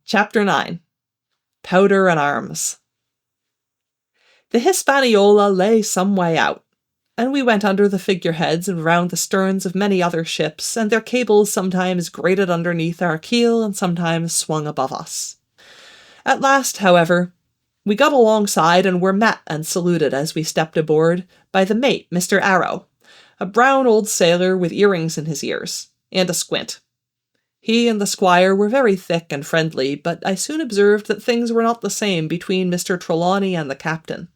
Chapter 9. Powder and Arms. The Hispaniola lay some way out, and we went under the figureheads and round the sterns of many other ships, and their cables sometimes grated underneath our keel and sometimes swung above us. At last, however, we got alongside and were met and saluted as we stepped aboard by the mate, Mr. Arrow, a brown old sailor with earrings in his ears, and a squint. He and the squire were very thick and friendly, but I soon observed that things were not the same between Mr. Trelawney and the captain.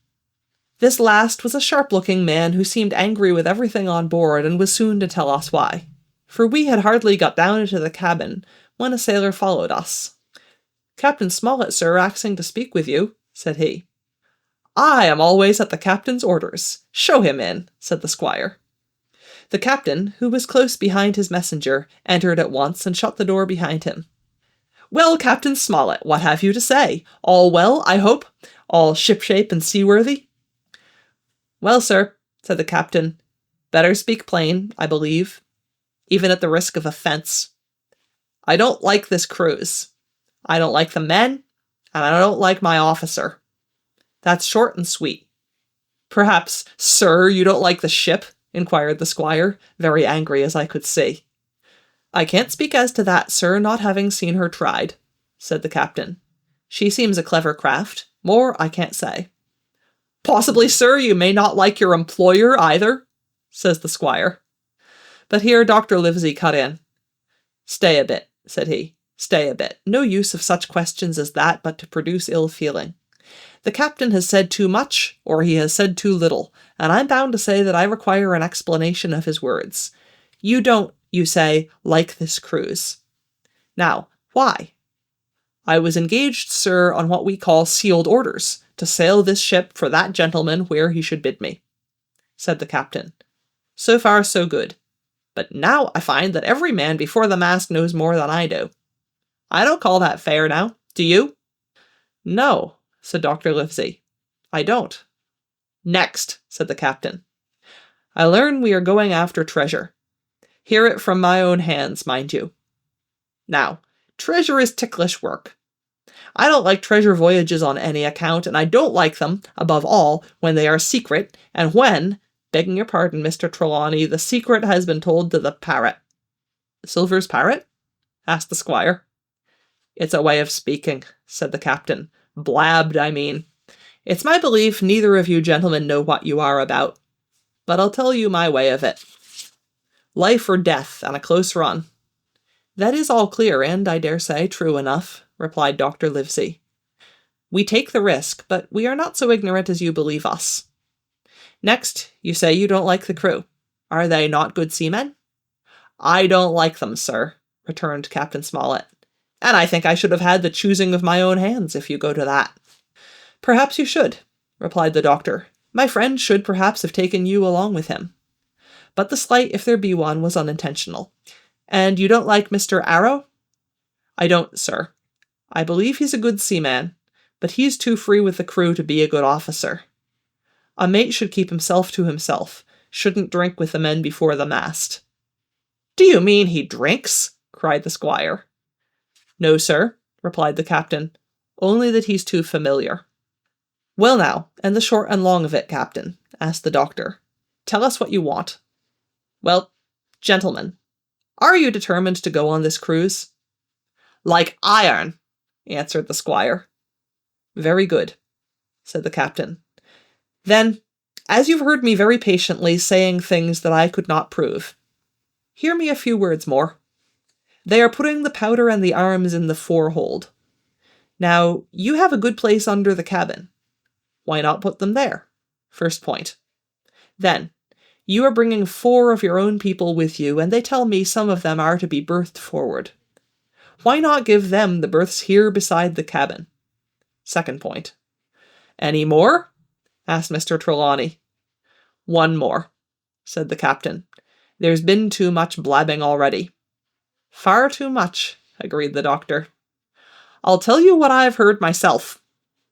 This last was a sharp-looking man who seemed angry with everything on board and was soon to tell us why, for we had hardly got down into the cabin when a sailor followed us. "Captain Smollett, sir, asking to speak with you," said he. "I am always at the captain's orders. Show him in," said the squire. The captain, who was close behind his messenger, entered at once and shut the door behind him. "Well, Captain Smollett, what have you to say? All well, I hope? All shipshape and seaworthy?" "Well, sir," said the captain, "better speak plain, I believe, even at the risk of offence. I don't like this cruise. I don't like the men, and I don't like my officer. That's short and sweet." "Perhaps, sir, you don't like the ship?" inquired the squire, very angry as I could see. "I can't speak as to that, sir, not having seen her tried," said the captain. "She seems a clever craft. More I can't say." "Possibly, sir, you may not like your employer either," says the squire. But here Dr. Livesey cut in. "Stay a bit," said he. "Stay a bit. No use of such questions as that but to produce ill feeling. The captain has said too much, or he has said too little, and I'm bound to say that I require an explanation of his words. You don't, you say, like this cruise. Now, why?" "I was engaged, sir, on what we call sealed orders, to sail this ship for that gentleman where he should bid me," said the captain. "So far, so good. But now I find that every man before the mast knows more than I do. I don't call that fair now, do you?" "No," said Dr. Livesey, "I don't." "Next," said the captain. "I learn we are going after treasure. Hear it from my own hands, mind you. Now, treasure is ticklish work. I don't like treasure voyages on any account, and I don't like them, above all, when they are secret, and when, begging your pardon, Mr. Trelawney, the secret has been told to the parrot." "Silver's parrot?" asked the squire. "It's a way of speaking," said the captain. "Blabbed, I mean. It's my belief neither of you gentlemen know what you are about. But I'll tell you my way of it. Life or death, and a close run." "That is all clear, and, I dare say, true enough," replied Dr. Livesey. "We take the risk, but we are not so ignorant as you believe us. Next, you say you don't like the crew. Are they not good seamen?" "I don't like them, sir," returned Captain Smollett. "And I think I should have had the choosing of my own hands, if you go to that." "Perhaps you should," replied the doctor. "My friend should perhaps have taken you along with him. But the slight, if there be one, was unintentional. And you don't like Mr. Arrow?" "I don't, sir. I believe he's a good seaman, but he's too free with the crew to be a good officer. A mate should keep himself to himself, shouldn't drink with the men before the mast." "Do you mean he drinks?" cried the squire. "No, sir," replied the captain, "only that he's too familiar." "Well now, and the short and long of it, captain," asked the doctor. "Tell us what you want." "Well, gentlemen, are you determined to go on this cruise?" "Like iron," answered the squire. "Very good," said the captain. "Then, as you've heard me very patiently saying things that I could not prove, hear me a few words more. They are putting the powder and the arms in the forehold. Now, you have a good place under the cabin. Why not put them there? First point. Then, you are bringing 4 of your own people with you, and they tell me some of them are to be berthed forward. Why not give them the berths here beside the cabin? Second point. Any more?" asked Mr. Trelawney. "One more," said the captain. "There's been too much blabbing already." "Far too much," agreed the doctor. "I'll tell you what I've heard myself,"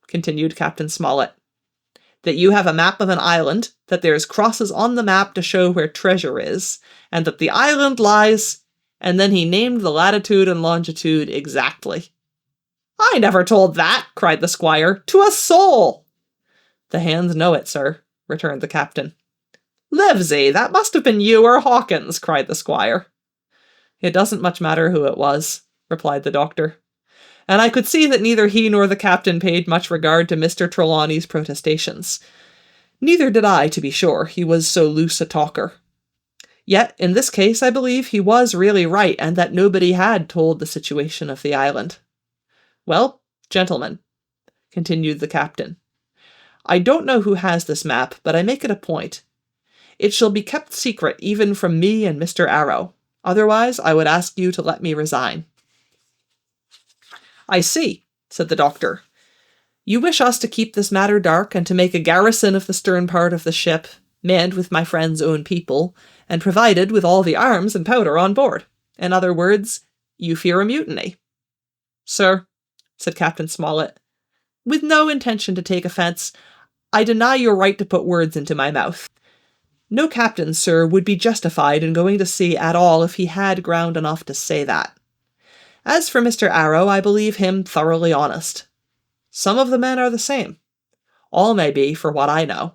continued Captain Smollett. "That you have a map of an island, that there's crosses on the map to show where treasure is, and that the island lies," and then he named the latitude and longitude exactly. I never told that, cried the squire, to a soul. The hands know it, sir, returned the captain. Livesey, that must have been you or Hawkins, cried the squire. It doesn't much matter who it was, replied the doctor. And I could see that neither he nor the captain paid much regard to Mr. Trelawney's protestations. Neither did I, to be sure, he was so loose a talker. Yet, in this case, I believe he was really right, and that nobody had told the situation of the island. Well, gentlemen, continued the captain, I don't know who has this map, but I make it a point. It shall be kept secret even from me and Mr. Arrow. Otherwise, I would ask you to let me resign. I see, said the doctor. You wish us to keep this matter dark and to make a garrison of the stern part of the ship, manned with my friend's own people, and provided with all the arms and powder on board. In other words, you fear a mutiny. Sir, said Captain Smollett, with no intention to take offence, I deny your right to put words into my mouth. No captain, sir, would be justified in going to sea at all if he had ground enough to say that. As for Mr. Arrow, I believe him thoroughly honest. Some of the men are the same. All may be, for what I know.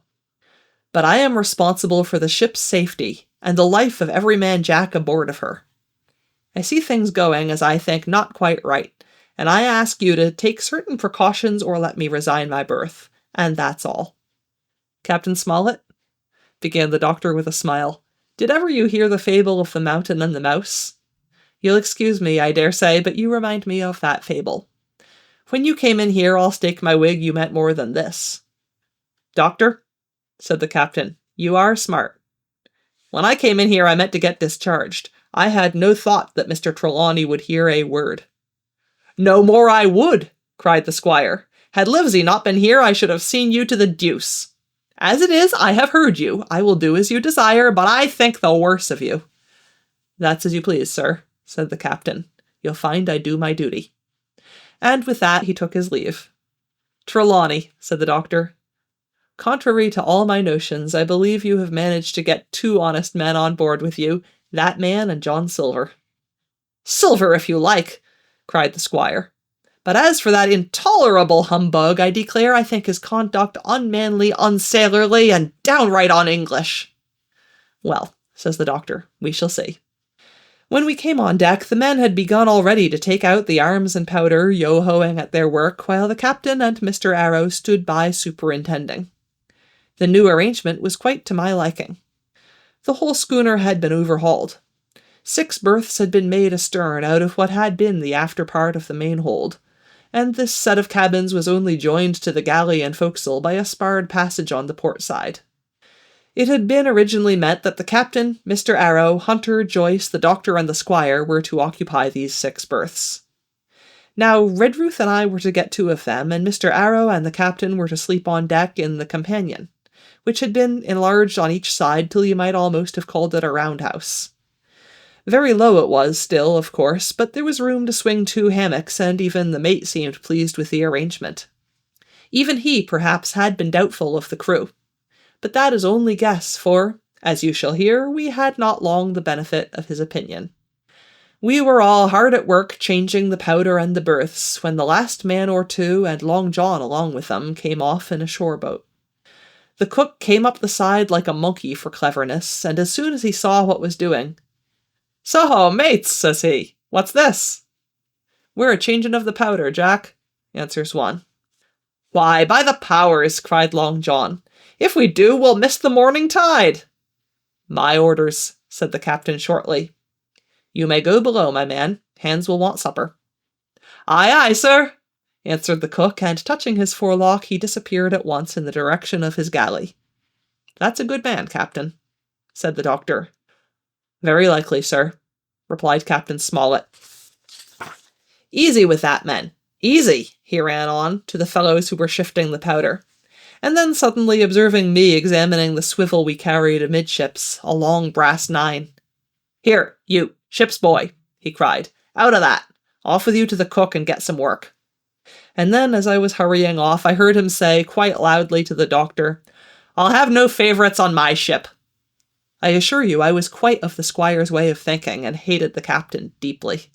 But I am responsible for the ship's safety and the life of every man Jack aboard of her. I see things going, as I think, not quite right, and I ask you to take certain precautions or let me resign my berth, and that's all. Captain Smollett, began the doctor with a smile, did ever you hear the fable of the mountain and the mouse? You'll excuse me, I dare say, but you remind me of that fable. When you came in here, I'll stake my wig you meant more than this. Doctor, said the captain, you are smart. When I came in here, I meant to get discharged. I had no thought that Mr. Trelawney would hear a word. No more I would, cried the squire. Had Livesey not been here, I should have seen you to the deuce. As it is, I have heard you. I will do as you desire, but I think the worse of you. That's as you please, sir, said the captain. You'll find I do my duty. And with that he took his leave. Trelawney, said the doctor, contrary to all my notions, I believe you have managed to get 2 honest men on board with you, that man and John Silver. Silver, if you like, cried the squire. But as for that intolerable humbug, I declare I think his conduct unmanly, unsailorly, and downright un-English. Well, says the doctor, we shall see. When we came on deck, the men had begun already to take out the arms and powder, yo-hoing at their work, while the captain and Mr. Arrow stood by superintending. The new arrangement was quite to my liking. The whole schooner had been overhauled. 6 berths had been made astern out of what had been the after part of the main hold, and this set of cabins was only joined to the galley and forecastle by a sparred passage on the port side. It had been originally meant that the captain, Mr. Arrow, Hunter, Joyce, the doctor, and the squire were to occupy these 6 berths. Now, Redruth and I were to get 2 of them, and Mr. Arrow and the captain were to sleep on deck in the companion, which had been enlarged on each side till you might almost have called it a roundhouse. Very low it was still, of course, but there was room to swing 2 hammocks, and even the mate seemed pleased with the arrangement. Even he, perhaps, had been doubtful of the crew. But that is only guess, for, as you shall hear, we had not long the benefit of his opinion. We were all hard at work changing the powder and the berths, when the last man or 2, and Long John along with them, came off in a shore boat. The cook came up the side like a monkey for cleverness, and as soon as he saw what was doing, "So, mates," says he, "what's this?" "We're a-changing of the powder, Jack," answers one. "Why, by the powers," cried Long John, "if we do, we'll miss the morning tide." "My orders," said the captain shortly. "You may go below, my man. Hands will want supper." "Aye, aye, sir," answered the cook, and touching his forelock, he disappeared at once in the direction of his galley. "That's a good man, Captain," said the doctor. "Very likely, sir," replied Captain Smollett. "Easy with that, men. Easy," he ran on, to the fellows who were shifting the powder. And then suddenly observing me examining the swivel we carried amidships, a long brass 9. "Here, you, ship's boy," he cried. "Out of that. Off with you to the cook and get some work." And then, as I was hurrying off, I heard him say, quite loudly to the doctor, "I'll have no favourites on my ship." I assure you I was quite of the squire's way of thinking, and hated the captain deeply.